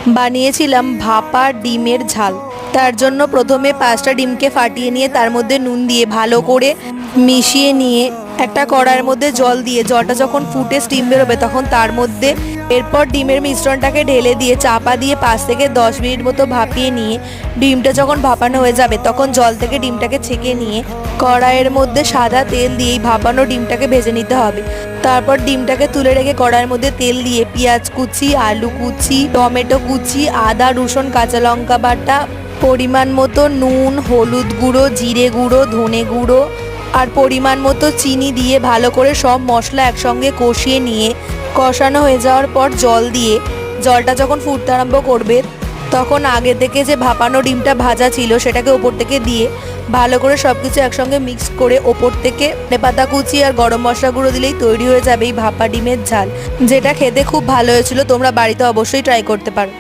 বানিয়েছিলাম ভাপা ডিমের ঝাল। তার জন্য প্রথমে 5টা ডিমকে ফাটিয়ে নিয়ে তার মধ্যে নুন দিয়ে ভালো করে মিশিয়ে নিয়ে একটা কড়াইয়ের মধ্যে জল দিয়ে জলটা যখন ফুটে স্টিম বেরোবে তখন তার মধ্যে এরপর ডিমের মিশ্রণটাকে ঢেলে দিয়ে চাপা দিয়ে 5 থেকে 10 মিনিট মতো ভাপিয়ে নিয়ে ডিমটা যখন ভাপানো হয়ে যাবে তখন জল থেকে ডিমটাকে ছেঁকে নিয়ে কড়াইয়ের মধ্যে সাদা তেল দিয়ে এই ভাপানো ডিমটাকে ভেজে নিতে হবে। তারপর ডিমটাকে তুলে রেখে কড়াইয়ের মধ্যে তেল দিয়ে পেঁয়াজ কুচি, আলু কুচি, টমেটো কুচি, আদা রসুন কাঁচা লঙ্কা বাটা, পরিমাণ মতো নুন, হলুদ গুঁড়ো, জিরে গুঁড়ো, ধনে গুঁড়ো আর পরিমাণ মতো চিনি দিয়ে ভালো করে সব মশলা একসঙ্গে কষিয়ে নিয়ে কষানো হয়ে যাওয়ার পর জল দিয়ে জলটা যখন ফুটতে আরম্ভ করবে তখন আগে থেকে যে ভাপানো ডিমটা ভাজা ছিল সেটাকে ওপর থেকে দিয়ে ভালো করে সব কিছু একসঙ্গে মিক্স করে ওপর থেকে ধনেপাতা কুচি আর গরম মশলা গুঁড়ো দিলেই তৈরি হয়ে যাবে এই ভাপা ডিমের ঝাল, যেটা খেতে খুব ভালো হয়েছিল। তোমরা বাড়িতে অবশ্যই ট্রাই করতে পারো।